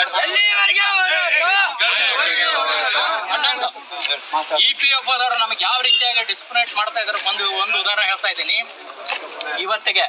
ಎಲ್ಲಿವರೆಗೆ EPF ಅವರು ನಮಗೆ ಯಾವ ರೀತಿಯಾಗಿ ಡಿಸ್ಕ್ರಿಮಿನೇಟ್ ಮಾಡ್ತಾ ಇದ್ದಾರೆ ಒಂದು ಉದಾಹರಣೆ ಹೇಳ್ತಾ ಇದ್ದೀನಿ ಇವತ್ತಿಗೆ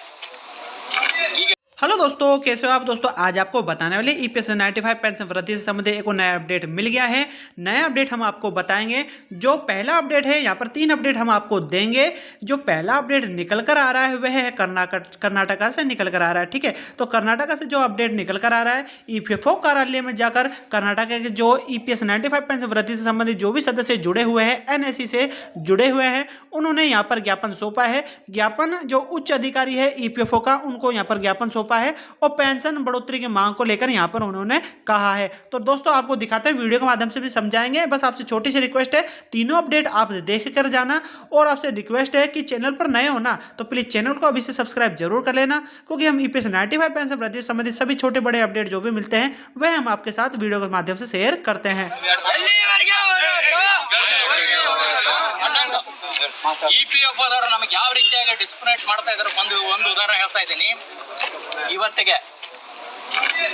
ಈಗ। हेलो दोस्तों, कैसे हो आप दोस्तों। आज आपको बताने वाले EPS 95 पेंशन वृद्धि से संबंधित एक नया अपडेट मिल गया है। नया अपडेट हम आपको बताएंगे। जो पहला अपडेट है, यहाँ पर 3 अपडेट हम आपको देंगे। जो पहला अपडेट निकल कर आ रहा है वह है कर्नाटका से निकल कर आ रहा है, ठीक है। तो कर्नाटका से जो अपडेट निकल कर आ रहा है, EPFO कार्यालय में जाकर कर्नाटका के जो EPS 95 पेंशन वृद्धि से संबंधित जो भी सदस्य जुड़े हुए हैं, NSE से जुड़े हुए हैं, उन्होंने यहाँ पर ज्ञापन सौंपा है। ज्ञापन जो उच्च अधिकारी है EPFO का, उनको यहाँ पर ज्ञापन सौंपा है और पेंशन बढ़ोतरी की मांग को लेकर यहां पर उन्होंने कहा है। तो दोस्तों आपको दिखाते हैं, वीडियो के माध्यम से भी समझाएंगे। बस आपसे छोटी सी रिक्वेस्ट है, तीनों अपडेट आप देख कर जाना। और आपसे रिक्वेस्ट है कि चैनल पर नए हो ना तो प्लीज चैनल को अभी से सब्सक्राइब जरूर कर लेना, क्योंकि हम EPS 95 पेंशन वृद्धि संबंधित सभी छोटे बड़े अपडेट जो भी मिलते हैं वह हम आपके साथ वीडियो के माध्यम से शेयर करते हैं। EPF ಅವರು ನಮಗೆ ಯಾವ ರೀತಿಯಾಗಿ ಡಿಸ್ಕ್ರಿಮಿನೇಟ್ ಮಾಡ್ತಾ ಇದ್ದಾರೆ ಒಂದು ಉದಾಹರಣೆ ಹೇಳ್ತಾ ಇದ್ದೀನಿ ಇವತ್ತಿಗೆ।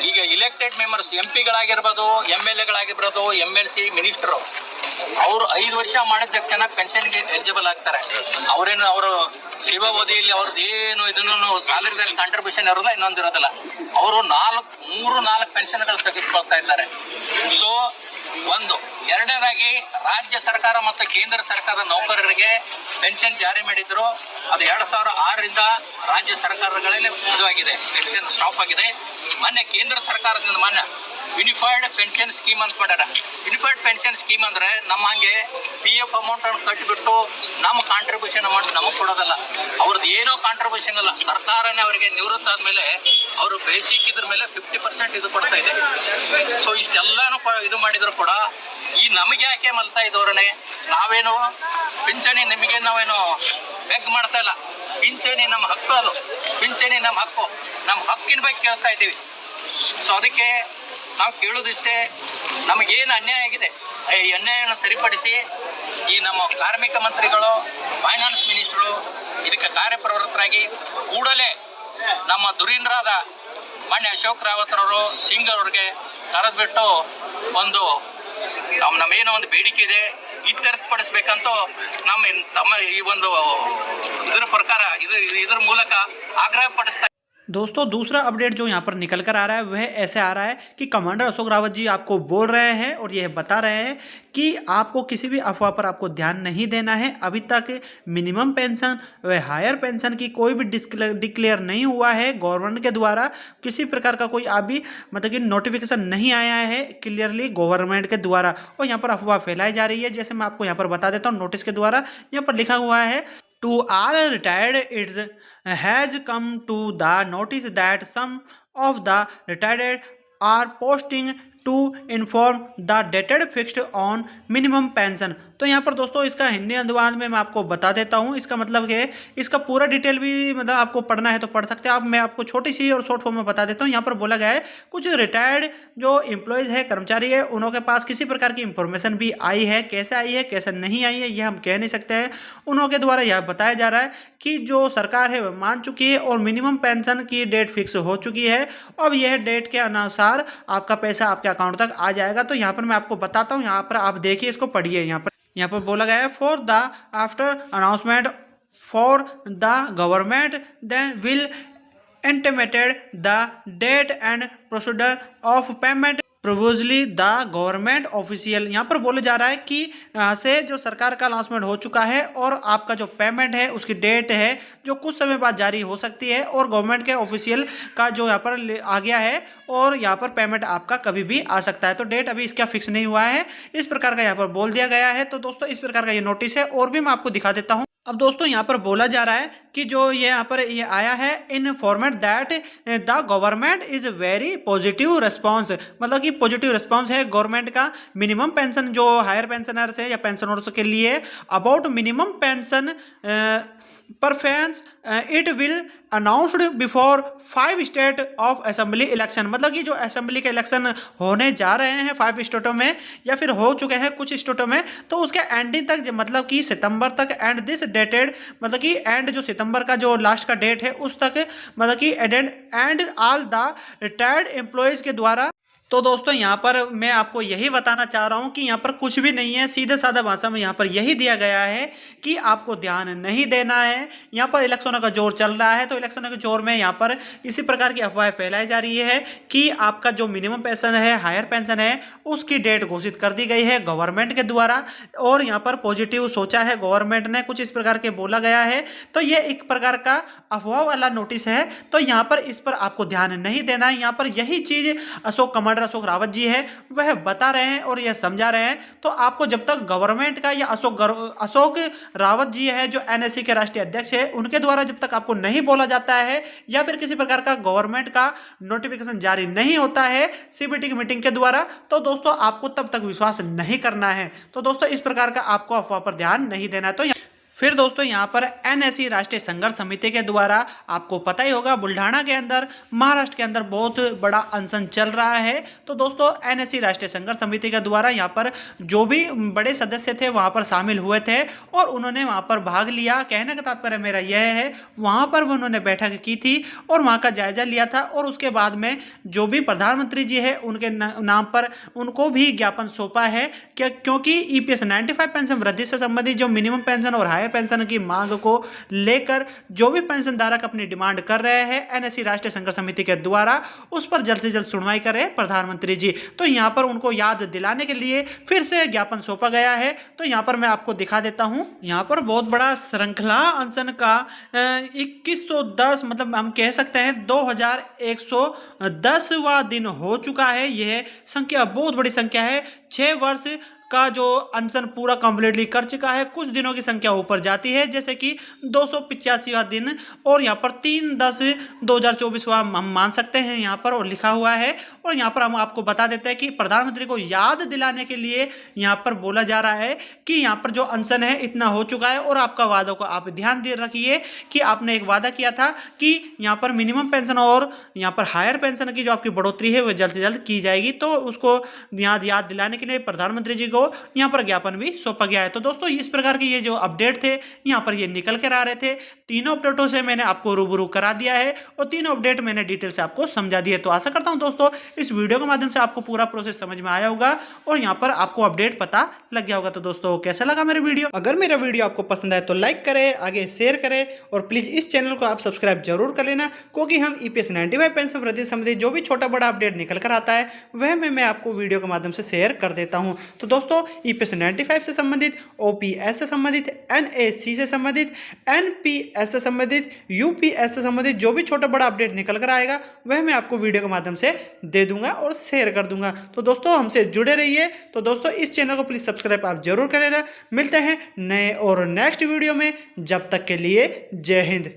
ಈಗ elected members MP ಗಳಾಗಿರ್ಬೋದು, MLA ಗಳಾಗಿರ್ಬೋದು, MLC minister ಅವರು 5 ವರ್ಷ ಮಾಡಿದ ತಕ್ಷಣ ಪೆನ್ಷನ್ಗೆ ಎಲಿಜಿಬಲ್ ಆಗ್ತಾರೆ। ಅವರೇನು ಅವರು ಶಿವಾವಧಿಯಲ್ಲಿ ಅವ್ರದ್ದು ಏನು ಇದನ್ನು ಸ್ಯಾಲರಿದಲ್ಲಿ ಕಾಂಟ್ರಿಬ್ಯೂಷನ್ ಇರೋಲ್ಲ, ಇನ್ನೊಂದು ಇರೋದಿಲ್ಲ। ಅವರು 3-4 ಪೆನ್ಷನ್ಗಳು ತೆಗೆದುಕೊಳ್ತಾ ಇದ್ದಾರೆ। ಸೊ ಒಂದು, ಎರಡನೇದಾಗಿ ರಾಜ್ಯ ಸರ್ಕಾರ ಮತ್ತು ಕೇಂದ್ರ ಸರ್ಕಾರದ ನೌಕರರಿಗೆ ಪೆನ್ಷನ್ ಜಾರಿ ಮಾಡಿದ್ರು, ಅದು 2006ರಿಂದ ರಾಜ್ಯ ಸರ್ಕಾರಗಳಲ್ಲಿ ಇದಾಗಿದೆ, ಪೆನ್ಷನ್ ಸ್ಟಾಪ್ ಆಗಿದೆ। ಮೊನ್ನೆ ಕೇಂದ್ರ ಸರ್ಕಾರದಿಂದ ಮೊನ್ನೆ ಯೂನಿಫೈಡ್ ಪೆನ್ಷನ್ ಸ್ಕೀಮ್ ಅಂತ ಮಾಡ್ಯಾರ। ಯೂನಿಫೈಡ್ ಪೆನ್ಷನ್ ಸ್ಕೀಮ್ ಅಂದ್ರೆ ನಮ್ಮ ಹಂಗೆ PF ಅಮೌಂಟ್ ಅನ್ನು ಕಟ್ಟಿಬಿಟ್ಟು ನಮ್ಮ ಕಾಂಟ್ರಿಬ್ಯೂಷನ್ ಅಮೌಂಟ್ ನಮಗೆ ಕೊಡೋದಲ್ಲ, ಅವ್ರದ್ದು ಏನೋ ಕಾಂಟ್ರಿಬ್ಯೂಷನ್ ಇಲ್ಲ, ಸರ್ಕಾರನೇ ಅವರಿಗೆ ನಿವೃತ್ತ ಆದ್ಮೇಲೆ ಅವರು ಬೇಸಿಕ್ ಇದ್ರ ಮೇಲೆ 50% ಇದು ಕೊಡ್ತಾ ಇದೆ। ಸೊ ಇಷ್ಟೆಲ್ಲಾನು ಇದು ಮಾಡಿದ್ರು ಕೂಡ ಈ ನಮಗೆ ಯಾಕೆ ಮಲ್ತಾ ಇದ್ದವ್ರನ್ನೇ, ನಾವೇನು ಪಿಂಚಣಿ ನಿಮಗೆ ನಾವೇನು ಬೆಗ್ ಮಾಡ್ತಾ ಇಲ್ಲ, ಪಿಂಚಣಿ ನಮ್ಮ ಹಕ್ಕು, ಅದು ಪಿಂಚಣಿ ನಮ್ಮ ಹಕ್ಕು, ನಮ್ಮ ಹಕ್ಕಿನ ಬಗ್ಗೆ ಕೇಳ್ತಾ ಇದ್ದೀವಿ। ಸೊ ಅದಕ್ಕೆ ನಾವು ಕೇಳೋದಿಷ್ಟೇ, ನಮಗೇನು ಅನ್ಯಾಯ ಆಗಿದೆ ಈ ಅನ್ಯಾಯವನ್ನು ಸರಿಪಡಿಸಿ ಈ ನಮ್ಮ ಕಾರ್ಮಿಕ ಮಂತ್ರಿಗಳು, ಫೈನಾನ್ಸ್ ಮಿನಿಸ್ಟರು ಇದಕ್ಕೆ ಕಾರ್ಯಪ್ರವೃತ್ತರಾಗಿ ಕೂಡಲೇ ನಮ್ಮ ಧುರೀಣರಾದ ಮಾನ್ಯ ಅಶೋಕ್ ರಾವತ್ ಅವರು ಸಿಂಗ್ ಅವ್ರಿಗೆ ಕರೆದ್ಬಿಟ್ಟು ಒಂದು ನಮ್ಮೇನೋ ಒಂದು ಬೇಡಿಕೆ ಇದೆ ಇತ್ಯರ್ಥಪಡಿಸ್ಬೇಕಂತ ತಮ್ಮ ಈ ಒಂದು ಇದರ ಪ್ರಕಾರ ಇದರ ಮೂಲಕ ಆಗ್ರಹ ಪಡಿಸ್ತಾ। दोस्तों दूसरा अपडेट जो यहाँ पर निकल कर आ रहा है वह ऐसे आ रहा है कि कमांडर अशोक रावत जी आपको बोल रहे हैं और यह बता रहे हैं कि आपको किसी भी अफवाह पर आपको ध्यान नहीं देना है। अभी तक मिनिमम पेंशन व हायर पेंशन की कोई भी डिक्लेयर नहीं हुआ है गवर्नमेंट के द्वारा, किसी प्रकार का कोई अभी मतलब कि नोटिफिकेशन नहीं आया है क्लियरली गवर्नमेंट के द्वारा, और यहाँ पर अफवाह फैलाई जा रही है। जैसे मैं आपको यहाँ पर बता देता हूँ, नोटिस के द्वारा यहाँ पर लिखा हुआ है, to all retired it has come to the notice that some of the retired are posting to inform the dated fixed on minimum pension। तो यहाँ पर दोस्तों इसका हिंदी अनुवाद में मैं आपको बता देता हूँ। इसका मतलब है, इसका पूरा डिटेल भी मतलब आपको पढ़ना है तो पढ़ सकते हैं आप, मैं आपको छोटी सी और शॉर्ट फॉर्म में बता देता हूँ। यहाँ पर बोला गया है कुछ रिटायर्ड जो एम्प्लॉयज़ है, कर्मचारी है, उनके पास किसी प्रकार की इंफॉर्मेशन भी आई है, कैसे आई है कैसे नहीं आई है ये हम कह नहीं सकते हैं। उनके द्वारा यह बताया जा रहा है कि जो सरकार है वह मान चुकी है और मिनिमम पेंशन की डेट फिक्स हो चुकी है। अब यह डेट के अनुसार आपका पैसा आपके अकाउंट तक आ जाएगा। तो यहाँ पर मैं आपको बताता हूँ, यहाँ पर आप देखिए, इसको पढ़िए। यहाँ पर बोला गया है, for the after announcement for the government then will intimated the date and procedure of payment provisionally the government official. यहाँ पर बोले जा रहा है कि यहाँ से जो सरकार का अनाउंसमेंट हो चुका है और आपका जो पेमेंट है उसकी डेट है जो कुछ समय बाद जारी हो सकती है, और गवर्नमेंट के ऑफिशियल का जो यहाँ पर आ गया है, और यहाँ पर पेमेंट आपका कभी भी आ सकता है। तो डेट अभी इसका फिक्स नहीं हुआ है, इस प्रकार का यहाँ पर बोल दिया गया है। तो दोस्तों इस प्रकार का ये नोटिस है, और भी मैं आपको दिखा देता हूँ। अब दोस्तों यहाँ पर बोला जा रहा है कि जो ये यहाँ पर ये आया है, in format that the government is very positive response, मतलब कि पॉजिटिव रिस्पॉन्स है गवर्नमेंट का मिनिमम पेंशन जो हायर पेंशनर्स है या पेंशनर्स के लिए about minimum pension preference it will announced before 5 state of assembly election. मतलब कि जो असेंबली के इलेक्शन होने जा रहे हैं 5 स्टेटों में या फिर हो चुके हैं कुछ स्टेटों में, तो उसके एंडिंग तक मतलब कि सितंबर तक, एंड दिस डेटेड मतलब कि एंड जो सितंबर का जो लास्ट का डेट है उस तक मतलब कि and all the retired employees के द्वारा तो दोस्तों यहाँ पर मैं आपको यही बताना चाह रहा हूँ कि यहाँ पर कुछ भी नहीं है, सीधे साधा भाषा में यहाँ पर यही दिया गया है कि आपको ध्यान नहीं देना है। यहाँ पर इलेक्शनों का जोर चल रहा है, तो इलेक्शनों के जोर में यहाँ पर इसी प्रकार की अफवाहें फैलाई जा रही है कि आपका जो मिनिमम पेंशन है, हायर पेंशन है, उसकी डेट घोषित कर दी गई है गवर्नमेंट के द्वारा, और यहाँ पर पॉजिटिव सोचा है गवर्नमेंट ने, कुछ इस प्रकार के बोला गया है। तो ये एक प्रकार का अफवाह वाला नोटिस है, तो यहाँ पर इस पर आपको ध्यान नहीं देना है। यहाँ पर यही चीज कमांडर अशोक रावत जी है वह बता रहे हैं और यह समझा रहे हैं। तो आपको जब तक गवर्नमेंट का या अशोक रावत जी है जो एनएससी के राष्ट्रीय अध्यक्ष है, उनके द्वारा जब तक आपको नहीं बोला जाता है या फिर किसी प्रकार का गवर्नमेंट का नोटिफिकेशन जारी नहीं होता है सीबीटी की मीटिंग के द्वारा, तो दोस्तों आपको तब तक विश्वास नहीं करना है। तो दोस्तों इस प्रकार का आपको अफवाह पर ध्यान नहीं देना है। तो फिर दोस्तों यहाँ पर एनएससी राष्ट्रीय संघर्ष समिति के द्वारा आपको पता ही होगा बुल्ढाना के अंदर, महाराष्ट्र के अंदर बहुत बड़ा अनशन चल रहा है। तो दोस्तों एनएससी राष्ट्रीय संघर्ष समिति के द्वारा यहाँ पर जो भी बड़े सदस्य थे वहाँ पर शामिल हुए थे और उन्होंने वहाँ पर भाग लिया। कहने का तात्पर्य मेरा यह है, वहाँ पर उन्होंने बैठक की थी और वहाँ का जायजा लिया था, और उसके बाद में जो भी प्रधानमंत्री जी है उनके नाम पर उनको भी ज्ञापन सौंपा है, क्योंकि ईपीएस 95 पेंशन वृद्धि से संबंधित जो मिनिमम पेंशन और हायर पेंशन की मांग को लेकर जो भी पेंशन धारक अपनी डिमांड कर रहे हैं एनएससी राष्ट्रीय संघर्ष समिति के द्वारा, उस पर जल्द से जल्द सुनवाई करें प्रधानमंत्री जी। तो यहाँ पर उनको याद दिलाने के लिए फिर से ज्ञापन सौंपा गया है। तो यहाँ पर मैं आपको दिखा देता हूँ, यहाँ पर बहुत बड़ा श्रृंखला अनशन का 2110 मतलब हम कह सकते हैं 2110वां दिन हो चुका है। यह संख्या बहुत बड़ी संख्या है। 6 वर्ष का जो अनशन पूरा कंप्लीटली कर चुका है। कुछ दिनों की संख्या ऊपर जाती है, जैसे कि 285वां दिन, और यहाँ पर 3/10/2024 हम मान सकते हैं यहाँ पर, और लिखा हुआ है। और यहाँ पर हम आपको बता देते हैं कि प्रधानमंत्री को याद दिलाने के लिए यहाँ पर बोला जा रहा है कि यहाँ पर जो अनशन है इतना हो चुका है, और आपका वादों को आप ध्यान दे रखिए कि आपने एक वादा किया था कि यहाँ पर मिनिमम पेंशन और यहाँ पर हायर पेंशन की जो आपकी बढ़ोतरी है वह जल्द से जल्द की जाएगी। तो उसको याद दिलाने के लिए प्रधानमंत्री जी को यहाँ पर ज्ञापन भी सौंपा गया है। तो दोस्तों इस प्रकार के ये जो अपडेट थे यहाँ पर ये निकल कर आ रहे थे। तीनों अपडेटों से मैंने आपको रूबरू करा दिया है और तीनों अपडेट मैंने डिटेल से आपको समझा दिए। तो आशा करता हूं दोस्तों इस वीडियो के माध्यम से आपको पूरा प्रोसेस समझ में आया होगा और यहाँ पर आपको अपडेट पता लग गया होगा। तो दोस्तों कैसा लगा मेरा वीडियो? अगर मेरा वीडियो आपको पसंद आए तो लाइक करें, आगे शेयर करें, और प्लीज इस चैनल को आप सब्सक्राइब जरूर कर लेना, क्योंकि हम ईपीएस 95 पेंशन वृद्धि संबंधित जो भी छोटा बड़ा अपडेट निकल कर आता है वह मैं आपको वीडियो के माध्यम से शेयर कर देता हूँ। तो दोस्तों ईपीएस 95 से संबंधित, ओपीएस से संबंधित, एनएसी से संबंधित, एनपीएस से संबंधित, यूपीएस से संबंधित जो भी छोटा बड़ा अपडेट निकल कर आएगा वह मैं आपको वीडियो के माध्यम से दे दूंगा और शेयर कर दूंगा। तो दोस्तों हमसे जुड़े रहिए। तो दोस्तों इस चैनल को प्लीज सब्सक्राइब आप जरूर कर लेना। मिलते हैं नए और नेक्स्ट वीडियो में, जब तक के लिए जय हिंद।